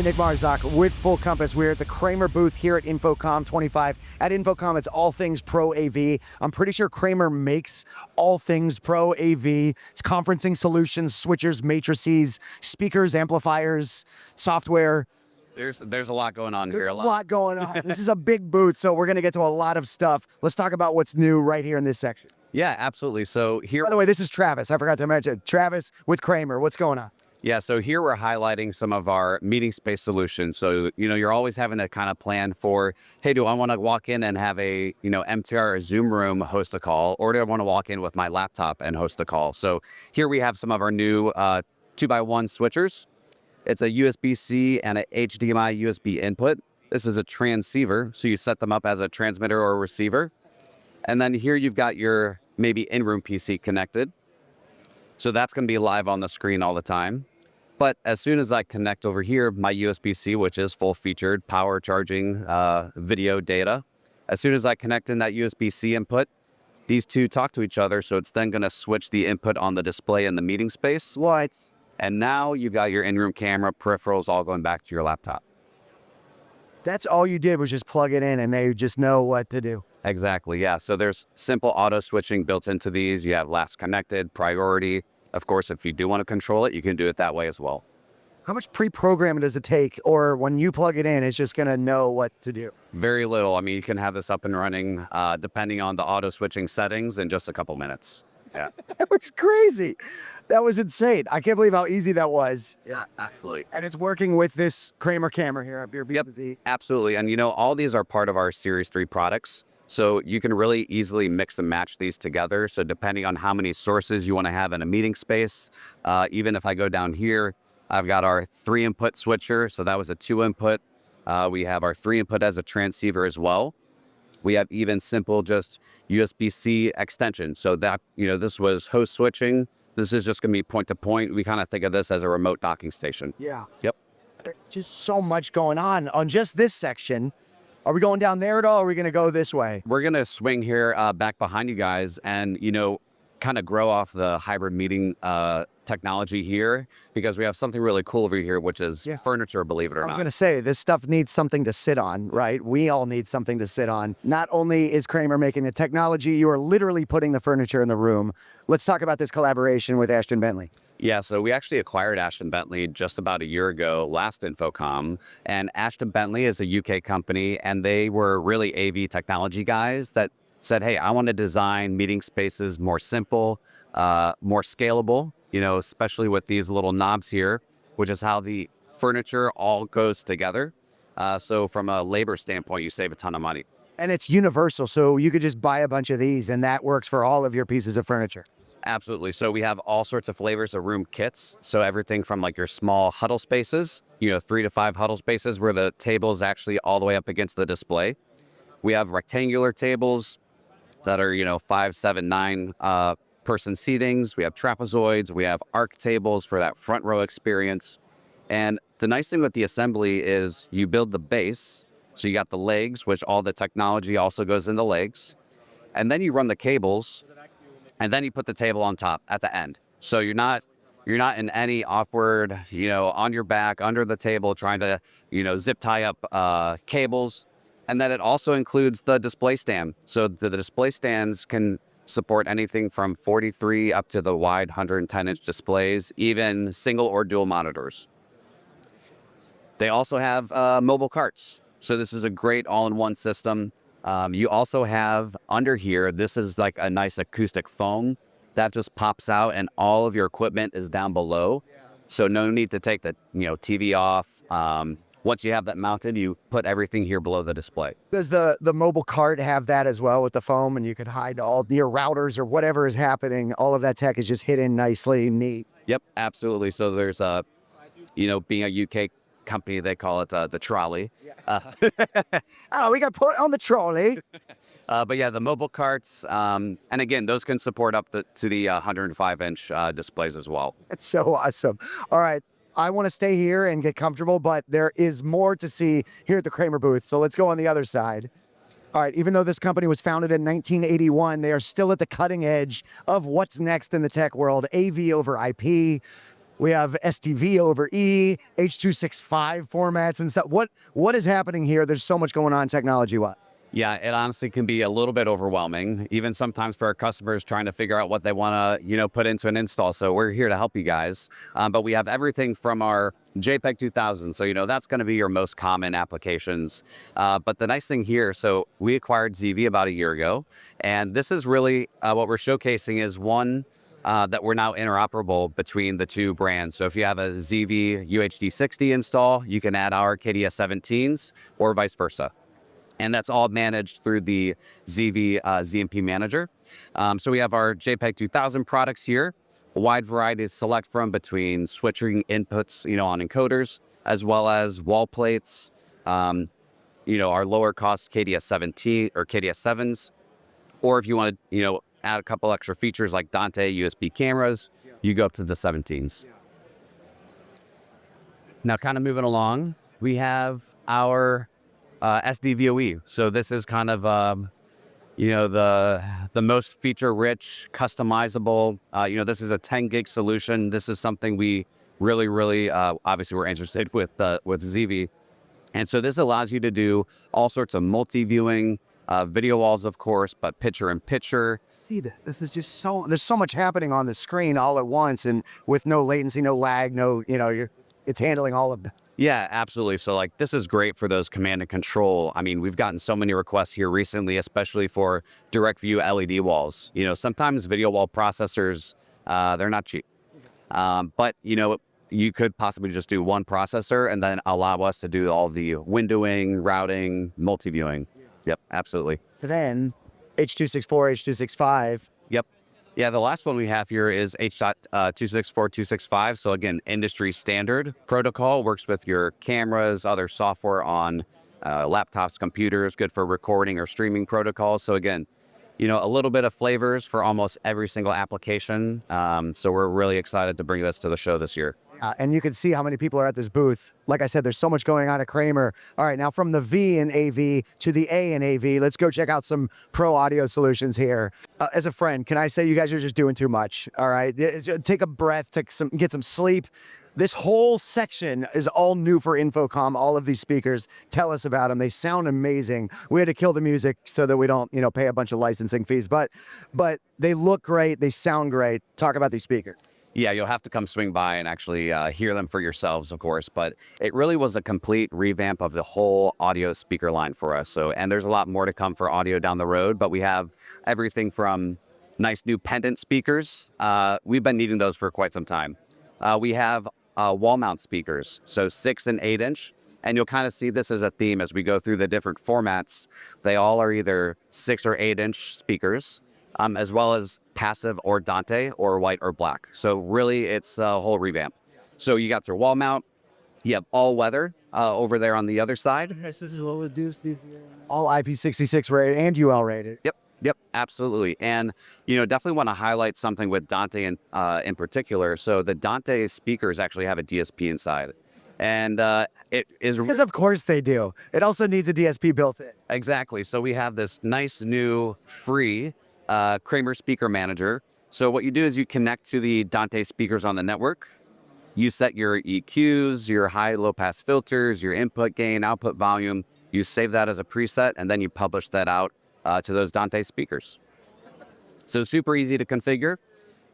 Nick Marzock with Full Compass. We're at the Kramer booth here at InfoComm 25. At InfoComm, it's all things Pro AV. I'm pretty sure Kramer makes all things Pro AV. It's conferencing solutions, switchers, matrices, speakers, amplifiers, software. There's a lot going on here. There's a lot going on. This is a big booth, so we're going to get to a lot of stuff. Let's talk about what's new right here in this section. Yeah, absolutely. So here, By the way, this is Travis. I forgot to mention. Travis with Kramer. What's going on? yeah, so here we're highlighting some of our meeting space solutions. So, you're always having to kind of plan for, hey, do I want to walk in and have a, MTR or Zoom room host a call, or do I want to walk in with my laptop and host a call? So here we have some of our new 2x1 switchers. It's a USB-C and a HDMI USB input. This is a transceiver, so you set them up as a transmitter or receiver. And then here you've got your maybe in-room PC connected. So that's going to be live on the screen all the time. But as soon as I connect over here, my USB-C, which is full-featured power charging video data, as soon as I connect in that USB-C input, these two talk to each other. So it's then going to switch the input on the display in the meeting space. What? And now you've got your in-room camera, peripherals all going back to your laptop. That's all you did was just plug it in and they just know what to do. Exactly, yeah. So there's simple auto switching built into these. You have last connected, priority. Of course, if you do want to control it, you can do it that way as well. How much pre-programming does it take? Or when you plug it in, it's just going to know what to do? Very little. I mean, you can have this up and running, depending on the auto switching settings, in just a couple minutes. Yeah. That was crazy. That was insane. I can't believe how easy that was. Yeah, absolutely. And it's working with this Kramer camera here up here. Yep, absolutely. And all these are part of our Series 3 products. So you can really easily mix and match these together. So depending on how many sources you want to have in a meeting space, even if I go down here, I've got our 3-input switcher. So that was a 2-input. We have our 3-input as a transceiver as well. We have even simple just USB-C extension. So that, this was host switching. This is just going to be point to point. We kind of think of this as a remote docking station. Yeah. Yep. There's just so much going on just this section. Are we going down there at all? Or are we going to go this way? We're going to swing here back behind you guys and, kind of grow off the hybrid meeting technology here, because we have something really cool over here, which is furniture, believe it or not. I was going to say, this stuff needs something to sit on, right? We all need something to sit on. Not only is Kramer making the technology, you are literally putting the furniture in the room. Let's talk about this collaboration with Ashton Bentley. Yeah, so we actually acquired Ashton Bentley just about a year ago, last InfoComm. And Ashton Bentley is a UK company, and they were really AV technology guys that said, hey, I want to design meeting spaces more simple, more scalable, especially with these little knobs here, which is how the furniture all goes together. So from a labor standpoint, you save a ton of money. And it's universal, so you could just buy a bunch of these, and that works for all of your pieces of furniture. Absolutely. So we have all sorts of flavors of room kits. So everything from like your small huddle spaces, 3 to 5 huddle spaces where the table is actually all the way up against the display. We have rectangular tables that are, 5, 7, 9 person seatings. We have trapezoids. We have arc tables for that front row experience. And the nice thing with the assembly is you build the base. So you got the legs, which all the technology also goes in the legs. And then you run the cables, and then you put the table on top at the end. So you're not in any awkward, on your back, under the table, trying to, zip tie up cables. And then it also includes the display stand. So the display stands can support anything from 43 up to the wide 110-inch displays, even single or dual monitors. They also have mobile carts. So this is a great all-in-one system. You also have under here, this is like a nice acoustic foam that just pops out, and all of your equipment is down below. So no need to take the TV off. Once you have that mounted, you put everything here below the display. Does the mobile cart have that as well with the foam, and you could hide all your routers or whatever is happening? All of that tech is just hidden nicely, neat. Yep, absolutely. So there's being a UK company, they call it the trolley. Oh, we got put on the trolley. But yeah, the mobile carts, and again, those can support up to the 105-inch displays as well. That's so awesome. All right. I want to stay here and get comfortable, but there is more to see here at the Kramer booth. So let's go on the other side. All right, even though this company was founded in 1981, they are still at the cutting edge of what's next in the tech world. AV over IP, We have STV over E, H.265 formats and stuff. What is happening here? There's so much going on technology-wise. Yeah, it honestly can be a little bit overwhelming, even sometimes for our customers trying to figure out what they want to, put into an install. So we're here to help you guys. But we have everything from our JPEG 2000. So, that's going to be your most common applications. But the nice thing here, so we acquired ZeeVee about a year ago. And this is really what we're showcasing is one, that we're now interoperable between the two brands. So if you have a ZeeVee UHD60 install, you can add our KDS17s or vice versa. And that's all managed through the ZeeVee ZMP Manager. So we have our JPEG 2000 products here, a wide variety to select from between switching inputs, on encoders, as well as wall plates, our lower cost KDS17 or KDS7s. Or if you want to, add a couple extra features like Dante USB cameras, you go up to the 17s. Now, kind of moving along, we have our SDVoE. So this is kind of, the most feature-rich, customizable. This is a 10 gig solution. This is something we really, obviously, we're interested with ZeeVee. And so this allows you to do all sorts of multi-viewing, video walls, of course, but picture-in-picture. See that this is just there's so much happening on the screen all at once, and with no latency, no lag, it's handling all of that. Yeah, absolutely. So this is great for those command and control. I mean, we've gotten so many requests here recently, especially for direct view LED walls. Sometimes video wall processors, they're not cheap. But, you could possibly just do one processor and then allow us to do all the windowing, routing, multi-viewing. Yep, absolutely. Then H.264, H.265. Yep. Yeah, the last one we have here is H.264.265. So again, industry standard protocol, works with your cameras, other software on laptops, computers, good for recording or streaming protocols. So again, a little bit of flavors for almost every single application. So we're really excited to bring this to the show this year. And you can see how many people are at this booth. Like I said, there's so much going on at Kramer. All right, now from the V in AV to the A in AV, let's go check out some pro audio solutions here. As a friend, can I say you guys are just doing too much? All right, take a breath, get some sleep. This whole section is all new for InfoComm. All of these speakers, tell us about them. They sound amazing. We had to kill the music so that we don't, pay a bunch of licensing fees. But they look great. They sound great. Talk about these speakers. Yeah, you'll have to come swing by and actually hear them for yourselves, of course. But it really was a complete revamp of the whole audio speaker line for us. And there's a lot more to come for audio down the road. But we have everything from nice new pendant speakers. We've been needing those for quite some time. We have wall mount speakers, so 6 and 8 inch. And you'll kind of see this as a theme as we go through the different formats. They all are either 6 or 8 inch speakers, as well as passive or Dante or white or black. So really it's a whole revamp. So you got your wall mount, you have all weather over there on the other side. This is what reduce these. All IP66 rated and UL rated. Yep, absolutely. And, definitely want to highlight something with Dante in particular. So the Dante speakers actually have a DSP inside. And it is... Because of course they do. It also needs a DSP built in. Exactly. So we have this nice new free Kramer speaker manager. So what you do is you connect to the Dante speakers on the network. You set your EQs, your high low pass filters, your input gain, output volume. You save that as a preset, and then you publish that out to those Dante speakers. So super easy to configure.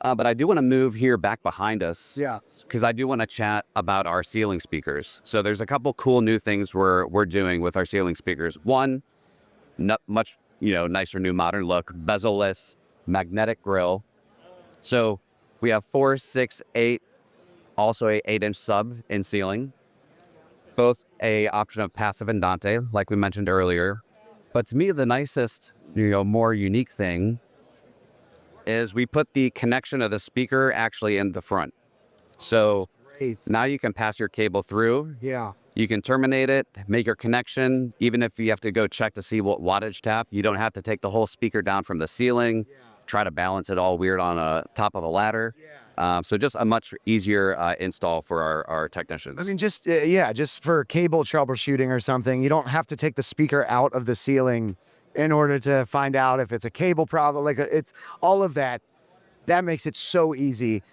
But I do want to move here back behind us. Yeah. Because I do want to chat about our ceiling speakers. So there's a couple cool new things we're doing with our ceiling speakers. One, much nicer new modern look, bezel-less, magnetic grille. So we have 4, 6, 8, also a 8-inch sub in ceiling. Both a option of passive and Dante, like we mentioned earlier. But to me, the nicest, more unique thing is we put the connection of the speaker actually in the front. So now you can pass your cable through. Yeah. You can terminate it, make your connection. Even if you have to go check to see what wattage tap, you don't have to take the whole speaker down from the ceiling, try to balance it all weird on a top of a ladder. So just a much easier install for our technicians. I mean, just for cable troubleshooting or something, you don't have to take the speaker out of the ceiling in order to find out if it's a cable problem. Like it's all of that. That makes it so easy.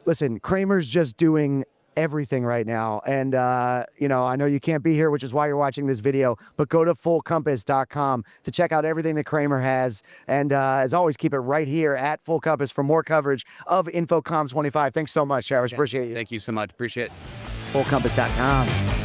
listen, Kramer's just doing everything right now. And, you know, I know you can't be here, which is why you're watching this video, but go to fullcompass.com to check out everything that Kramer has. And as always, keep it right here at Full Compass for more coverage of InfoComm 25. Thanks so much, Travis. Appreciate you. Thank you so much. Appreciate it. Fullcompass.com.